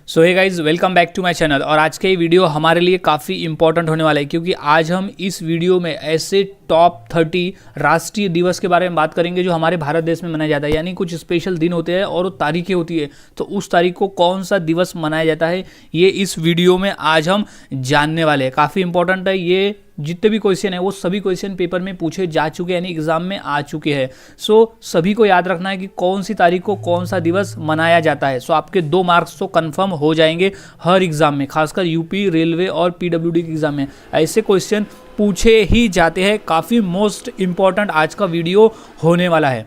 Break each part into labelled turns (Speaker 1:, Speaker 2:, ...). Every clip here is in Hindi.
Speaker 1: So hey guys, welcome back to my channel. और आज का ये वीडियो हमारे लिए काफ़ी इंपॉर्टेंट होने वाला है क्योंकि आज हम इस वीडियो में ऐसे टॉप 30 राष्ट्रीय दिवस के बारे में बात करेंगे जो हमारे भारत देश में मनाया जाता है। यानी कुछ स्पेशल दिन होते हैं और वो तारीखें होती है, तो उस तारीख को कौन सा दिवस मनाया जाता है ये इस वीडियो में आज हम जानने वाले हैं। काफ़ी इंपॉर्टेंट है ये। जितने भी क्वेश्चन है वो सभी क्वेश्चन पेपर में पूछे जा चुके हैं, यानी एग्जाम में आ चुके हैं। सो सभी को याद रखना है कि कौन सी तारीख को कौन सा दिवस मनाया जाता है। सो आपके 2 मार्क्स तो कंफर्म हो जाएंगे हर एग्जाम में, खासकर यूपी, रेलवे और पीडब्ल्यूडी के एग्जाम में ऐसे क्वेश्चन पूछे ही जाते हैं। काफ़ी मोस्ट इंपॉर्टेंट आज का वीडियो होने वाला है।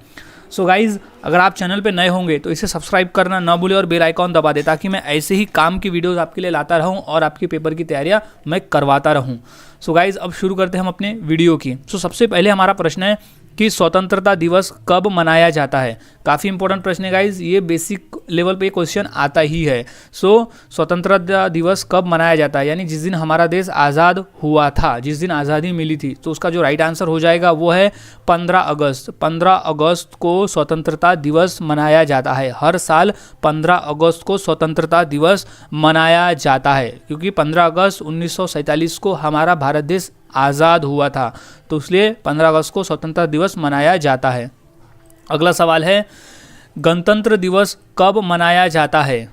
Speaker 1: सो गाइज़, अगर आप चैनल पे नए होंगे तो इसे सब्सक्राइब करना ना भूलें और बेल आइकॉन दबा दें ताकि मैं ऐसे ही काम की वीडियोस आपके लिए लाता रहूं और आपके पेपर की तैयारियां मैं करवाता रहूं। सो गाइज़, अब शुरू करते हैं हम अपने वीडियो की। सो सबसे पहले हमारा प्रश्न है कि स्वतंत्रता दिवस कब मनाया जाता है। काफ़ी इंपॉर्टेंट प्रश्न है गाइज, ये बेसिक लेवल पे क्वेश्चन आता ही है। सो स्वतंत्रता दिवस कब मनाया जाता है, यानी जिस दिन हमारा देश आज़ाद हुआ था, जिस दिन आज़ादी मिली थी, तो उसका जो राइट आंसर हो जाएगा वो है 15 अगस्त। 15 अगस्त को स्वतंत्रता दिवस मनाया जाता है। हर साल 15 अगस्त को स्वतंत्रता दिवस मनाया जाता है क्योंकि 15 अगस्त 1947 को हमारा भारत देश आज़ाद हुआ था, तो इसलिए 15 अगस्त को स्वतंत्रता दिवस मनाया जाता है। अगला सवाल है, गणतंत्र दिवस कब मनाया जाता है।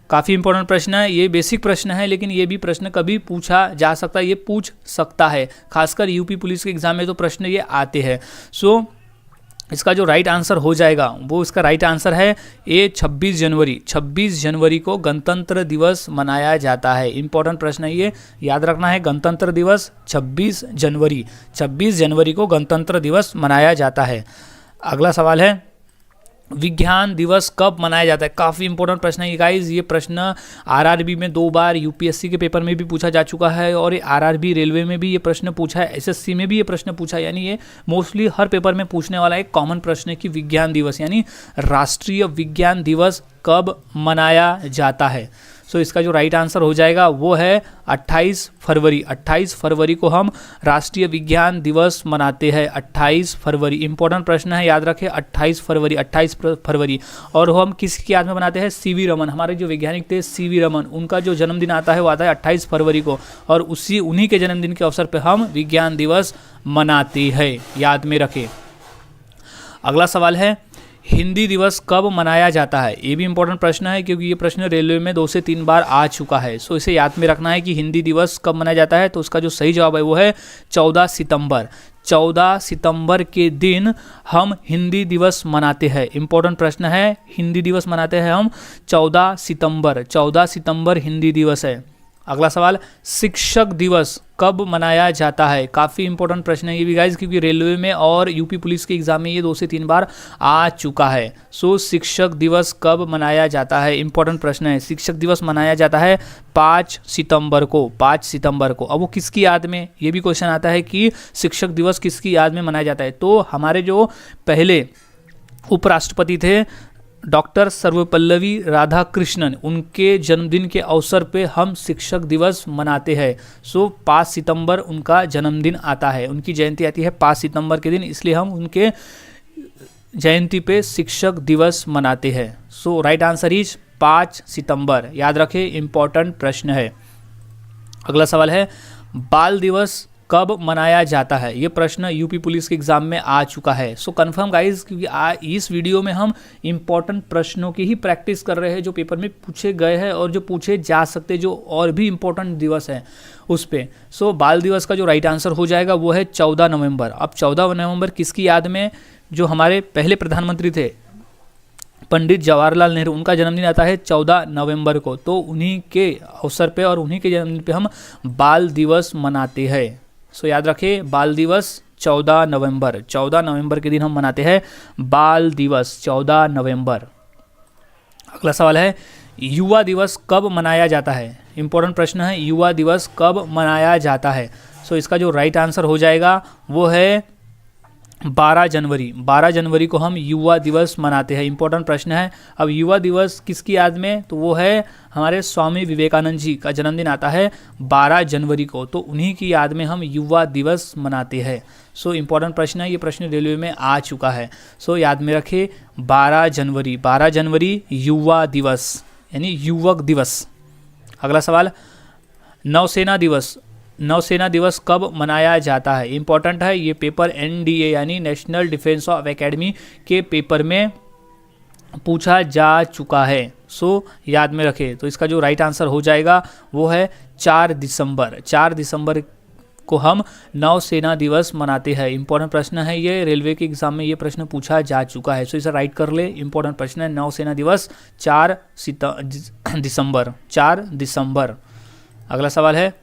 Speaker 1: काफ़ी इंपॉर्टेंट प्रश्न है, ये बेसिक प्रश्न है लेकिन ये भी प्रश्न कभी पूछा जा सकता है, ये पूछ सकता है। खासकर यूपी पुलिस के एग्जाम में तो प्रश्न ये आते हैं। सो इसका जो राइट आंसर हो जाएगा वो इसका राइट आंसर है ये 26 जनवरी। 26 जनवरी को गणतंत्र दिवस मनाया जाता है। इंपॉर्टेंट प्रश्न है ये, याद रखना है। गणतंत्र दिवस 26 जनवरी, 26 जनवरी को गणतंत्र दिवस मनाया जाता है। अगला सवाल है, विज्ञान दिवस कब मनाया जाता है। काफ़ी इंपॉर्टेंट प्रश्न है ये गाइज। ये प्रश्न आरआरबी में 2 बार, यूपीएससी के पेपर में भी पूछा जा चुका है और ये आरआरबी रेलवे में भी ये प्रश्न पूछा है, एसएससी में भी ये प्रश्न पूछा है। यानी ये मोस्टली हर पेपर में पूछने वाला एक कॉमन प्रश्न है कि विज्ञान दिवस यानी राष्ट्रीय विज्ञान दिवस कब मनाया जाता है। सो इसका जो राइट आंसर हो जाएगा वो है 28 फरवरी। 28 फरवरी को हम राष्ट्रीय विज्ञान दिवस मनाते हैं। 28 फरवरी इंपॉर्टेंट प्रश्न है, याद रखें। 28 फरवरी, 28 फरवरी। और हम किसकी याद में मनाते हैं? सीवी रमन। हमारे जो वैज्ञानिक थे सीवी रमन, उनका जो जन्मदिन आता है वो आता है 28 फरवरी को, और उन्हीं के जन्मदिन के अवसर पर हम विज्ञान दिवस मनाते हैं, याद में रखें। अगला सवाल है, हिंदी दिवस कब मनाया जाता है। ये भी इंपॉर्टेंट प्रश्न है क्योंकि ये प्रश्न रेलवे में 2 से 3 बार आ चुका है। सो इसे याद में रखना है कि हिंदी दिवस कब मनाया जाता है। तो उसका जो सही जवाब है वो है 14 सितंबर। 14 सितंबर के दिन हम हिंदी दिवस मनाते हैं। इंपॉर्टेंट प्रश्न है, हिंदी दिवस मनाते हैं हम 14 सितंबर। 14 सितंबर हिंदी दिवस है। अगला सवाल, शिक्षक दिवस कब मनाया जाता है। काफ़ी इंपॉर्टेंट प्रश्न है ये भी गाइज क्योंकि रेलवे में और यूपी पुलिस के एग्जाम में ये 2 से 3 बार आ चुका है। सो शिक्षक दिवस कब मनाया जाता है, इंपॉर्टेंट प्रश्न है। शिक्षक दिवस मनाया जाता है 5 सितंबर को। 5 सितंबर को। अब वो किसकी याद में, ये भी क्वेश्चन आता है कि शिक्षक दिवस किसकी याद में मनाया जाता है। तो हमारे जो पहले उपराष्ट्रपति थे डॉक्टर सर्वपल्लवी राधाकृष्णन, उनके जन्मदिन के अवसर पे हम शिक्षक दिवस मनाते हैं। सो 5 सितंबर उनका जन्मदिन आता है, उनकी जयंती आती है 5 सितंबर के दिन, इसलिए हम उनके जयंती पे शिक्षक दिवस मनाते हैं। सो राइट आंसर इज 5 सितंबर, याद रखें। इंपॉर्टेंट प्रश्न है। अगला सवाल है, बाल दिवस कब मनाया जाता है। ये प्रश्न यूपी पुलिस के एग्जाम में आ चुका है। सो कंफर्म गाइज, क्योंकि इस वीडियो में हम इंपॉर्टेंट प्रश्नों की ही प्रैक्टिस कर रहे हैं जो पेपर में पूछे गए हैं और जो पूछे जा सकते, जो और भी इंपॉर्टेंट दिवस हैं उस पर। सो बाल दिवस का जो राइट आंसर हो जाएगा वो है 14 नवंबर। अब 14 नवंबर किसकी याद में, जो हमारे पहले प्रधानमंत्री थे पंडित जवाहरलाल नेहरू, उनका जन्मदिन आता है 14 नवंबर को। तो उन्हीं के अवसर पे और उन्हीं के जन्मदिन पे हम बाल दिवस मनाते हैं। सो याद रखें, बाल दिवस 14 नवंबर। 14 नवंबर के दिन हम मनाते हैं बाल दिवस, 14 नवंबर। अगला सवाल है, युवा दिवस कब मनाया जाता है। इंपॉर्टेंट प्रश्न है, युवा दिवस कब मनाया जाता है। सो इसका जो राइट आंसर हो जाएगा वो है 12 जनवरी। 12 जनवरी को हम युवा दिवस मनाते हैं। इंपॉर्टेंट प्रश्न है। अब युवा दिवस किसकी याद में, तो वो है हमारे स्वामी विवेकानंद जी का जन्मदिन आता है 12 जनवरी को, तो उन्हीं की याद में हम युवा दिवस मनाते हैं। सो इंपॉर्टेंट प्रश्न है, ये प्रश्न रेलवे में आ चुका है। सो याद में रखें 12 जनवरी, 12 जनवरी युवा दिवस, यानी युवक दिवस। अगला सवाल, नौसेना दिवस। नौसेना दिवस कब मनाया जाता है? इंपॉर्टेंट है ये पेपर, NDA यानी नेशनल डिफेंस ऑफ एकेडमी के पेपर में पूछा जा चुका है, सो याद में रखें। तो इसका जो राइट आंसर हो जाएगा वो है 4 दिसंबर। 4 दिसंबर को हम नौसेना दिवस मनाते हैं। इंपॉर्टेंट प्रश्न है ये, रेलवे के एग्जाम में ये प्रश्न पूछा जा चुका है, सो इसे राइट कर ले। इंपॉर्टेंट प्रश्न है, नौसेना दिवस 4 दिसंबर। 4 दिसंबर। अगला सवाल है,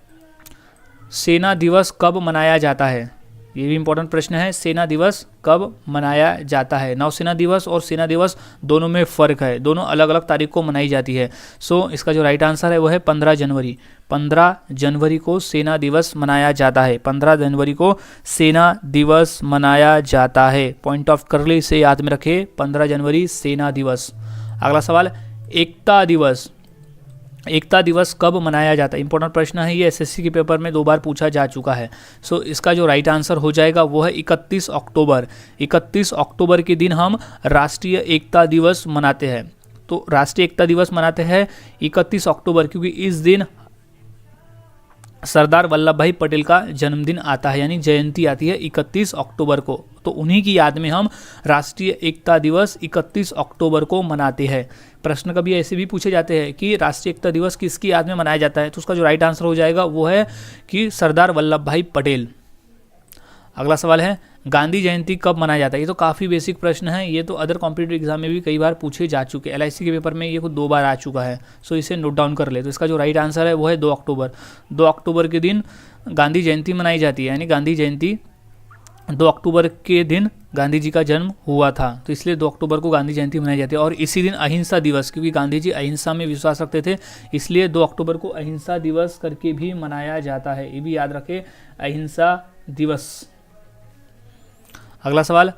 Speaker 1: सेना दिवस कब मनाया जाता है? ये भी इंपॉर्टेंट प्रश्न है, सेना दिवस कब मनाया जाता है? नौसेना दिवस और सेना दिवस दोनों में फ़र्क है, दोनों अलग अलग तारीख को मनाई जाती है। सो इसका जो राइट आंसर है वो है 15 जनवरी। 15 जनवरी को सेना दिवस मनाया जाता है। 15 जनवरी को सेना दिवस मनाया जाता है। पॉइंट ऑफ कर ले, इसे याद में रखे, 15 जनवरी सेना दिवस। अगला सवाल, एकता दिवस। एकता दिवस कब मनाया जाता है? इंपॉर्टेंट प्रश्न है ये, SSC के पेपर में 2 बार पूछा जा चुका है। सो इसका जो राइट आंसर हो जाएगा वो है 31 अक्टूबर। 31 अक्टूबर के दिन हम राष्ट्रीय एकता दिवस मनाते हैं। तो राष्ट्रीय एकता दिवस मनाते हैं 31 अक्टूबर, क्योंकि इस दिन सरदार वल्लभ भाई पटेल का जन्मदिन आता है, यानी जयंती आती है 31 अक्टूबर को। तो उन्हीं की याद में हम राष्ट्रीय एकता दिवस 31 अक्टूबर को मनाते हैं। प्रश्न कभी ऐसे भी पूछे जाते हैं कि राष्ट्रीय एकता दिवस किसकी याद में मनाया जाता है, तो उसका जो राइट आंसर हो जाएगा वो है कि सरदार वल्लभ भाई पटेल। अगला सवाल है, गांधी जयंती कब मनाया जाता है? ये तो काफ़ी बेसिक प्रश्न है, ये तो अदर कॉम्पिटिटिव एग्जाम में भी कई बार पूछे जा चुके हैं। LIC के पेपर में ये खुद 2 बार आ चुका है, सो इसे नोट डाउन कर ले। तो इसका जो राइट आंसर है वो है 2 अक्टूबर। 2 अक्टूबर के दिन गांधी जयंती मनाई जाती है, यानी गांधी जयंती 2 अक्टूबर के दिन गांधी जी का जन्म हुआ था, तो इसलिए 2 अक्टूबर को गांधी जयंती मनाई जाती है। और इसी दिन अहिंसा दिवस, क्योंकि गांधी जी अहिंसा में विश्वास रखते थे, इसलिए 2 अक्टूबर को अहिंसा दिवस करके भी मनाया जाता है। ये भी याद रखें, अहिंसा दिवस। अगला सवाल,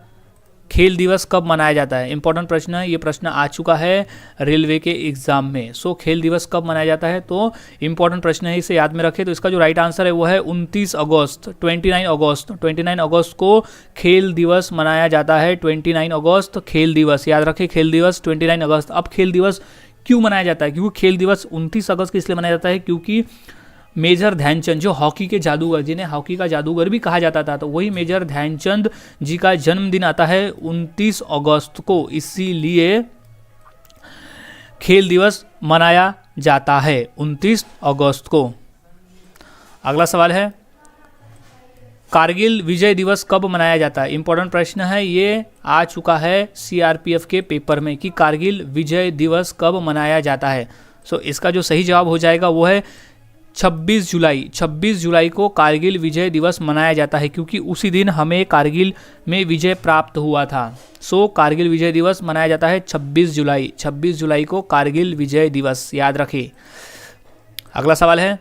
Speaker 1: खेल दिवस कब मनाया जाता है? इंपॉर्टेंट प्रश्न है, ये प्रश्न आ चुका है रेलवे के एग्जाम में। सो खेल दिवस कब मनाया जाता है? तो इंपॉर्टेंट प्रश्न है, इसे याद में रखें। तो इसका जो राइट आंसर है वो है 29 अगस्त। 29 अगस्त। 29 अगस्त को खेल दिवस मनाया जाता है। 29 अगस्त खेल दिवस, याद रखें, खेल दिवस 29 अगस्त। अब खेल दिवस क्यों मनाया जाता है? क्योंकि खेल दिवस 29 अगस्त को इसलिए मनाया जाता है क्योंकि मेजर ध्यानचंद, जो हॉकी के जादूगर, जिन्हें हॉकी का जादूगर भी कहा जाता था, तो वही मेजर ध्यानचंद जी का जन्मदिन आता है 29 अगस्त को, इसीलिए खेल दिवस मनाया जाता है 29 अगस्त को। अगला सवाल है, कारगिल विजय दिवस कब मनाया जाता है? इंपॉर्टेंट प्रश्न है, ये आ चुका है CRPF के पेपर में कि कारगिल विजय दिवस कब मनाया जाता है। सो इसका जो सही जवाब हो जाएगा वो है 26 जुलाई। 26 जुलाई को कारगिल विजय दिवस मनाया जाता है, क्योंकि उसी दिन हमें कारगिल में विजय प्राप्त हुआ था। सो कारगिल विजय दिवस मनाया जाता है 26 जुलाई। 26 जुलाई को कारगिल विजय दिवस, याद रखिए। अगला सवाल है,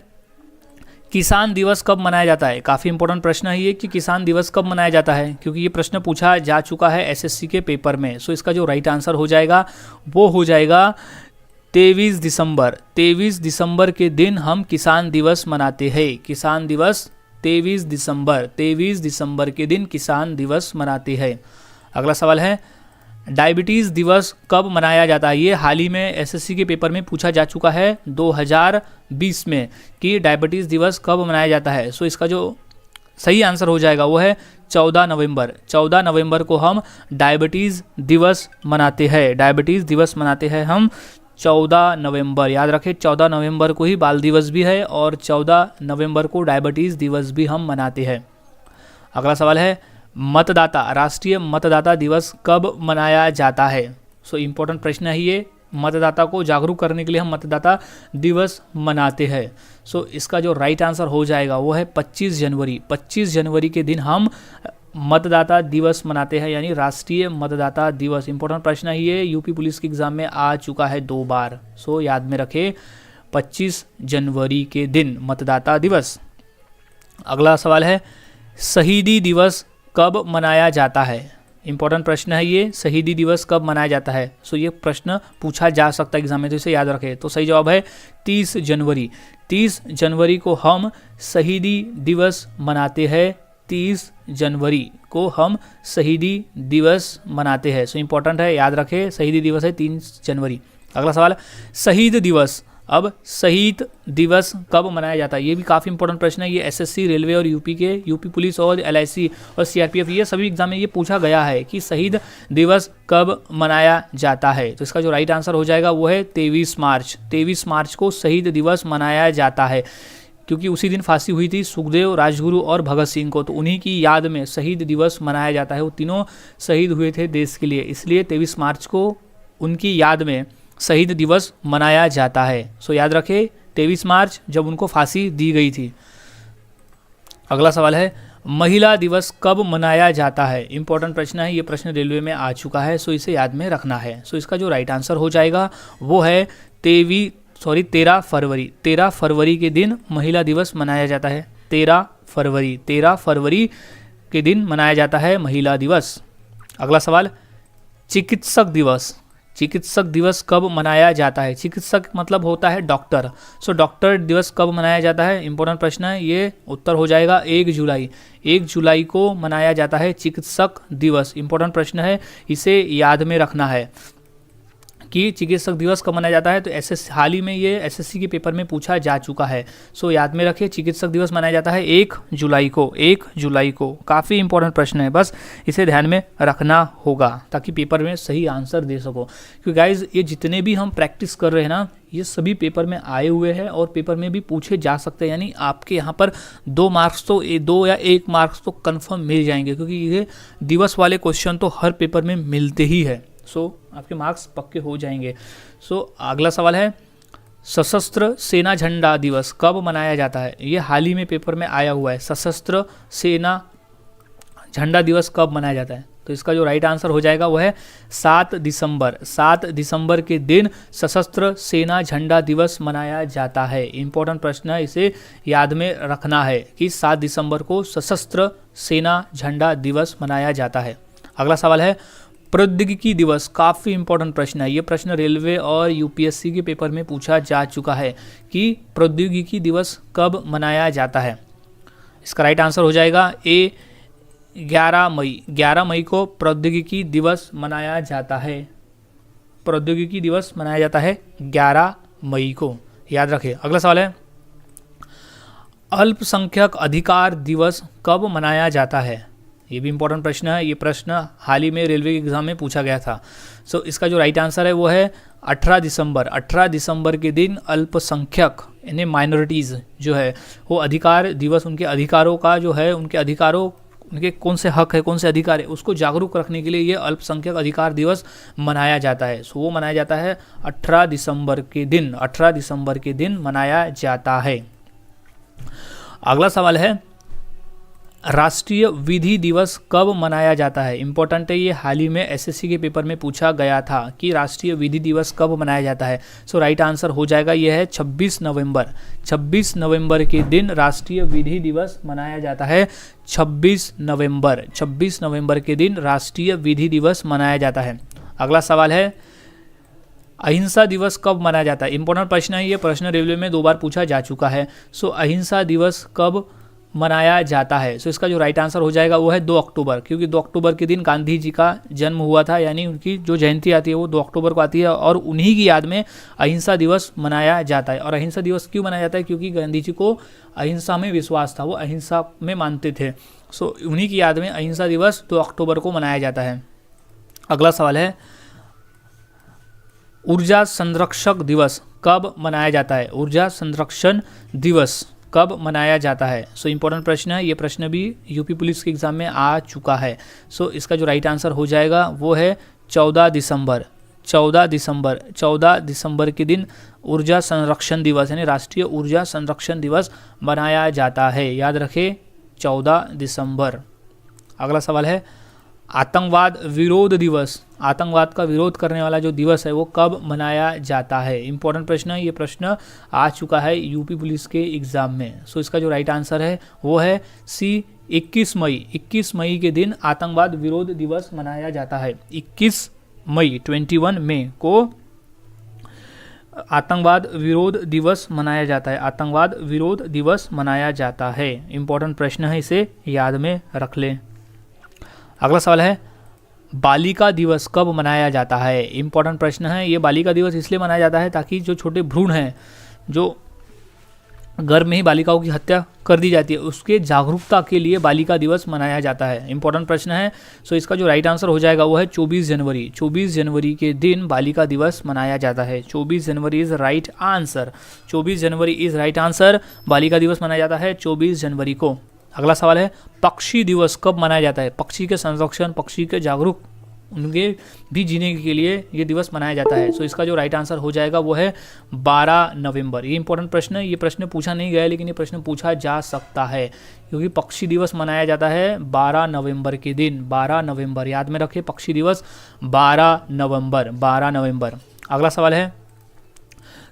Speaker 1: किसान दिवस कब मनाया जाता है? काफ़ी इंपॉर्टेंट प्रश्न है ये कि किसान दिवस कब मनाया जाता है, क्योंकि ये प्रश्न पूछा जा चुका है SSC के पेपर में। सो इसका जो राइट आंसर हो जाएगा वो हो जाएगा 23 दिसंबर। 23 दिसंबर के दिन हम किसान दिवस मनाते हैं। किसान दिवस 23 दिसंबर। 23 दिसंबर के दिन किसान दिवस मनाते हैं। अगला सवाल है, डायबिटीज़ दिवस कब मनाया जाता है? ये हाल ही में SSC के पेपर में पूछा जा चुका है 2020 में कि डायबिटीज़ दिवस कब मनाया जाता है। सो इसका जो सही आंसर हो जाएगा वो है 14 नवंबर। 14 नवंबर को हम डायबिटीज़ दिवस मनाते हैं। डायबिटीज़ दिवस मनाते हैं हम 14 नवंबर, याद रखें। 14 नवंबर को ही बाल दिवस भी है और 14 नवंबर को डायबिटीज़ दिवस भी हम मनाते हैं। अगला सवाल है, मतदाता, राष्ट्रीय मतदाता दिवस कब मनाया जाता है? सो इम्पोर्टेंट प्रश्न है ये, मतदाता को जागरूक करने के लिए हम मतदाता दिवस मनाते हैं। सो इसका जो राइट आंसर हो जाएगा वो है 25 जनवरी। 25 जनवरी के दिन हम मतदाता दिवस मनाते हैं, यानी राष्ट्रीय मतदाता दिवस। इंपॉर्टेंट प्रश्न है ये, यूपी पुलिस के एग्जाम में आ चुका है 2 बार। सो याद में रखें, 25 जनवरी के दिन मतदाता दिवस। अगला सवाल है, शहीदी दिवस कब मनाया जाता है? इंपॉर्टेंट प्रश्न है ये, शहीदी दिवस कब मनाया जाता है? सो ये प्रश्न पूछा जा सकता है एग्जाम में, तो इसे याद रखें। तो सही जवाब है 30 जनवरी। 30 जनवरी को हम शहीदी दिवस मनाते हैं। 30 जनवरी को हम शहीदी दिवस मनाते हैं। सो इम्पोर्टेंट है, याद रखें, शहीदी दिवस है 30 जनवरी। अगला सवाल, शहीद दिवस। अब शहीद दिवस कब मनाया जाता है, ये भी काफ़ी इंपॉर्टेंट प्रश्न है। ये एसएससी, रेलवे और यूपी पुलिस और एलआईसी और सीआरपीएफ, ये सभी एग्जाम में ये पूछा गया है कि शहीद दिवस कब मनाया जाता है। तो इसका जो राइट आंसर हो जाएगा वो है 23 मार्च। 23 मार्च को शहीद दिवस मनाया जाता है, क्योंकि उसी दिन फांसी हुई थी सुखदेव, राजगुरु और भगत सिंह को, तो उन्हीं की याद में शहीद दिवस मनाया जाता है। वो तीनों शहीद हुए थे देश के लिए, इसलिए 23 मार्च को उनकी याद में शहीद दिवस मनाया जाता है। सो याद रखें 23 मार्च जब उनको फांसी दी गई थी। अगला सवाल है, महिला दिवस कब मनाया जाता है। इंपॉर्टेंट प्रश्न है, ये प्रश्न रेलवे में आ चुका है, सो इसे याद में रखना है। सो इसका जो राइट आंसर हो जाएगा वो है 13 फरवरी। 13 फरवरी के दिन महिला दिवस मनाया जाता है। 13 फरवरी के दिन मनाया जाता है महिला दिवस। अगला सवाल, चिकित्सक दिवस। चिकित्सक दिवस कब मनाया जाता है। चिकित्सक मतलब होता है डॉक्टर। सो डॉक्टर दिवस कब मनाया जाता है, इंपॉर्टेंट प्रश्न है। ये उत्तर हो जाएगा 1 जुलाई। 1 जुलाई को मनाया जाता है चिकित्सक दिवस। इंपॉर्टेंट प्रश्न है, इसे याद में रखना है कि चिकित्सक दिवस कब मनाया जाता है। तो हाल ही में ये एसएससी के पेपर में पूछा जा चुका है। सो याद में रखिए, चिकित्सक दिवस मनाया जाता है 1 जुलाई को। 1 जुलाई को काफ़ी इंपॉर्टेंट प्रश्न है, बस इसे ध्यान में रखना होगा ताकि पेपर में सही आंसर दे सको। क्योंकि गाइज ये जितने भी हम प्रैक्टिस कर रहे हैं ना, ये सभी पेपर में आए हुए हैं और पेपर में भी पूछे जा सकते हैं। यानी आपके यहाँ पर 2 मार्क्स तो 2 या 1 मार्क्स तो कन्फर्म मिल जाएंगे, क्योंकि ये दिवस वाले क्वेश्चन तो हर पेपर में मिलते ही है। सो आपके मार्क्स पक्के हो जाएंगे। सो अगला सवाल है, सशस्त्र सेना झंडा दिवस कब मनाया जाता है। ये हाल ही में पेपर में आया हुआ है। सशस्त्र सेना झंडा दिवस कब मनाया जाता है। तो इसका जो राइट आंसर हो जाएगा वो है 7 दिसंबर। 7 दिसंबर के दिन सशस्त्र सेना झंडा दिवस मनाया जाता है। इंपॉर्टेंट प्रश्न है, इसे याद में रखना है कि 7 दिसंबर को सशस्त्र सेना झंडा दिवस मनाया जाता है। अगला सवाल है, प्रौद्योगिकी दिवस। काफ़ी इंपॉर्टेंट प्रश्न है। ये प्रश्न रेलवे और यूपीएससी के पेपर में पूछा जा चुका है कि प्रौद्योगिकी दिवस कब मनाया जाता है। इसका राइट आंसर हो जाएगा ए 11 मई। 11 मई को प्रौद्योगिकी दिवस मनाया जाता है। प्रौद्योगिकी दिवस मनाया जाता है 11 मई को, याद रखें। अगला सवाल है, अल्पसंख्यक अधिकार दिवस कब मनाया जाता है। ये भी इंपॉर्टेंट प्रश्न है। ये प्रश्न हाल ही में रेलवे के एग्जाम में पूछा गया था। सो इसका जो राइट आंसर है वो है 18 दिसंबर। 18 दिसंबर के दिन अल्पसंख्यक यानी माइनॉरिटीज़ जो है वो अधिकार दिवस, उनके अधिकारों का जो है, उनके अधिकारों, उनके कौन से हक है, कौन से अधिकार है, उसको जागरूक रखने के लिए ये अल्पसंख्यक अधिकार दिवस मनाया जाता है। सो वो मनाया जाता है 18 दिसंबर के दिन। 18 दिसंबर के दिन मनाया जाता है। अगला सवाल है, राष्ट्रीय विधि दिवस कब मनाया जाता है। इंपॉर्टेंट है, ये हाल ही में एसएससी के पेपर में पूछा गया था कि राष्ट्रीय विधि दिवस कब मनाया जाता है। सो राइट आंसर हो जाएगा ये है 26 नवंबर। 26 नवंबर के दिन राष्ट्रीय विधि दिवस मनाया जाता है। 26 नवंबर के दिन राष्ट्रीय विधि दिवस मनाया जाता है। अगला सवाल है, अहिंसा दिवस कब मनाया जाता है। इंपॉर्टेंट प्रश्न है, ये प्रश्न रेलवे में 2 बार पूछा जा चुका है। सो अहिंसा दिवस कब मनाया जाता है। सो इसका जो राइट आंसर हो जाएगा वो है 2 अक्टूबर, क्योंकि 2 अक्टूबर के दिन गांधी जी का जन्म हुआ था, यानी उनकी जो जयंती आती है वो 2 अक्टूबर को आती है और उन्हीं की याद में अहिंसा दिवस मनाया जाता है। और अहिंसा दिवस क्यों मनाया जाता है, क्योंकि गांधी जी को अहिंसा में विश्वास था, वो अहिंसा में मानते थे। सो उन्हीं की याद में अहिंसा दिवस 2 अक्टूबर को मनाया जाता है। अगला सवाल है, ऊर्जा संरक्षक दिवस कब मनाया जाता है। ऊर्जा संरक्षण दिवस कब मनाया जाता है। सो इंपॉर्टेंट प्रश्न है, ये प्रश्न भी यूपी पुलिस के एग्जाम में आ चुका है। सो इसका जो राइट आंसर हो जाएगा वो है 14 दिसंबर। 14 दिसंबर के दिन ऊर्जा संरक्षण दिवस यानी राष्ट्रीय ऊर्जा संरक्षण दिवस मनाया जाता है। याद रखें 14 दिसंबर। अगला सवाल है, आतंकवाद विरोध दिवस। आतंकवाद का विरोध करने वाला जो दिवस है वो कब मनाया जाता है। इंपॉर्टेंट प्रश्न है, ये प्रश्न आ चुका है यूपी पुलिस के एग्जाम में। सो इसका जो राइट आंसर है वो है सी 21 मई। 21 मई के दिन आतंकवाद विरोध दिवस मनाया जाता है। 21 मई 21 मई को आतंकवाद विरोध दिवस मनाया जाता है। आतंकवाद विरोध दिवस मनाया जाता है। इंपॉर्टेंट प्रश्न है, इसे याद में रख लें। अगला सवाल है, बालिका दिवस कब मनाया जाता है? इंपॉर्टेंट प्रश्न है ये। बालिका दिवस इसलिए मनाया जाता है ताकि जो छोटे भ्रूण हैं, जो गर्भ में ही बालिकाओं की हत्या कर दी जाती है, उसके जागरूकता के लिए बालिका दिवस मनाया जाता है। इंपॉर्टेंट प्रश्न है। सो इसका जो राइट आंसर हो जाएगा वो है 24 जनवरी। 24 जनवरी के दिन बालिका दिवस मनाया जाता है। 24 जनवरी is right answer. 24 January is right answer. बालिका दिवस मनाया जाता है 24 जनवरी को। अगला सवाल है, पक्षी दिवस कब मनाया जाता है? पक्षी के संरक्षण, पक्षी के जागरूक, उनके भी जीने के लिए ये दिवस मनाया जाता है। सो इसका जो राइट आंसर हो जाएगा वो है 12 नवंबर। ये इंपॉर्टेंट प्रश्न है। ये प्रश्न पूछा नहीं गया है, लेकिन ये प्रश्न पूछा जा सकता है क्योंकि पक्षी दिवस मनाया जाता है 12 नवंबर के दिन। 12 नवंबर याद में रखें, पक्षी दिवस 12 नवंबर। 12 नवंबर। अगला सवाल है,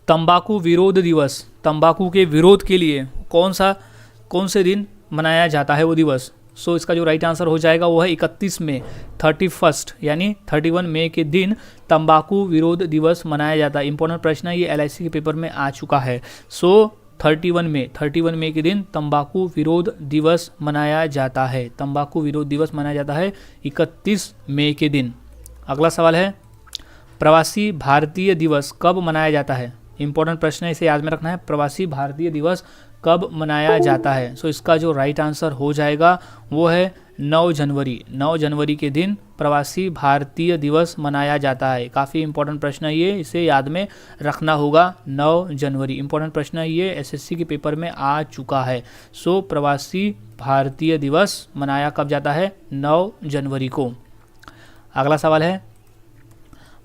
Speaker 1: तंबाकू विरोध दिवस, तंबाकू के विरोध के लिए कौन से दिन मनाया जाता है वो दिवस? सो इसका जो राइट आंसर हो जाएगा वो है 31 मई, 31 यानी 31 मई के दिन तंबाकू विरोध दिवस मनाया जाता है। इंपॉर्टेंट प्रश्न है, ये LIC के पेपर में आ चुका है। सो 31 मई के दिन तंबाकू विरोध दिवस मनाया जाता है। तंबाकू विरोध दिवस मनाया जाता है 31 मई के दिन। अगला सवाल है, प्रवासी भारतीय दिवस कब मनाया जाता है? इंपॉर्टेंट प्रश्न है, इसे याद में रखना है। प्रवासी भारतीय दिवस कब मनाया जाता है? सो इसका जो राइट आंसर हो जाएगा वो है 9 जनवरी। 9 जनवरी के दिन प्रवासी भारतीय दिवस मनाया जाता है। काफ़ी इंपॉर्टेंट प्रश्न है ये, इसे याद में रखना होगा। 9 जनवरी इंपॉर्टेंट प्रश्न है ये, SSC के पेपर में आ चुका है। सो प्रवासी भारतीय दिवस मनाया कब जाता है? 9 जनवरी को। अगला सवाल है,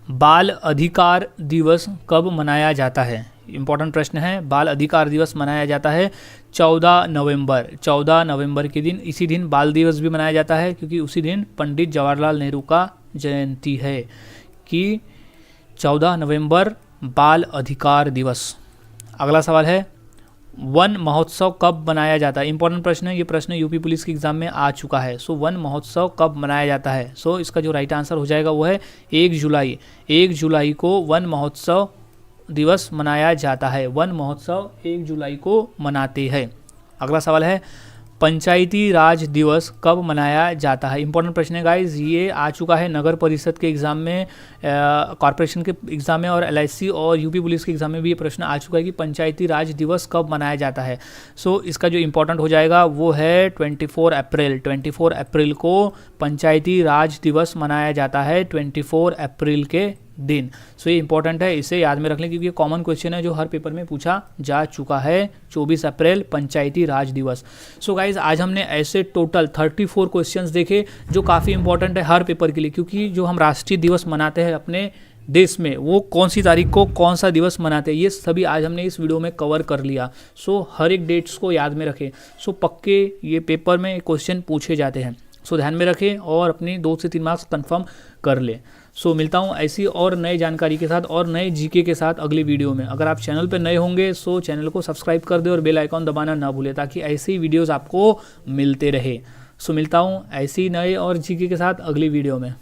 Speaker 1: बाल अधिकार दिवस कब मनाया जाता है? इंपॉर्टेंट प्रश्न है। बाल अधिकार दिवस मनाया जाता है 14 नवंबर। 14 नवंबर के दिन, इसी दिन बाल दिवस भी मनाया जाता है क्योंकि उसी दिन पंडित जवाहरलाल नेहरू का जयंती है। कि 14 नवंबर बाल अधिकार दिवस। अगला सवाल है, वन महोत्सव कब मनाया जाता है? इंपॉर्टेंट प्रश्न है, ये प्रश्न यूपी पुलिस के एग्जाम में आ चुका है। सो वन महोत्सव कब मनाया जाता है? सो इसका जो राइट आंसर हो जाएगा वो है 1 जुलाई। 1 जुलाई को वन महोत्सव दिवस मनाया जाता है। वन महोत्सव 1 जुलाई को मनाते हैं। अगला सवाल है, पंचायती राज दिवस कब मनाया जाता है? इंपॉर्टेंट प्रश्न है गाइज, ये आ चुका है नगर परिषद के एग्ज़ाम में, कॉर्पोरेशन के एग्ज़ाम में, और LIC और यूपी पुलिस के एग्ज़ाम में भी ये प्रश्न आ चुका है कि पंचायती राज दिवस कब मनाया जाता है। सो इसका जो इंपॉर्टेंट हो जाएगा वो है 24 अप्रैल। 24 अप्रैल को पंचायती राज दिवस मनाया जाता है, 24 अप्रैल के दिन। सो ये इंपॉर्टेंट है, इसे याद में रख लें क्योंकि ये कॉमन क्वेश्चन है जो हर पेपर में पूछा जा चुका है। 24 अप्रैल पंचायती राज दिवस। सो गाइज आज हमने ऐसे टोटल 34 क्वेश्चंस देखे जो काफ़ी इंपॉर्टेंट है हर पेपर के लिए, क्योंकि जो हम राष्ट्रीय दिवस मनाते हैं अपने देश में वो कौन सी तारीख को कौन सा दिवस मनाते हैं, ये सभी आज हमने इस वीडियो में कवर कर लिया। सो हर एक डेट्स को याद में रखें। सो पक्के ये पेपर में क्वेश्चन पूछे जाते हैं। सो ध्यान में रखें और अपनी 2 से 3 मार्क्स कंफर्म कर ले। सो मिलता हूँ ऐसी और नई जानकारी के साथ और नए GK के साथ अगली वीडियो में। अगर आप चैनल पर नए होंगे सो चैनल को सब्सक्राइब कर दे और बेल आइकॉन दबाना ना भूले ताकि ऐसे ही वीडियोस आपको मिलते रहे। सो मिलता हूँ ऐसी नए और GK के साथ अगली वीडियो में।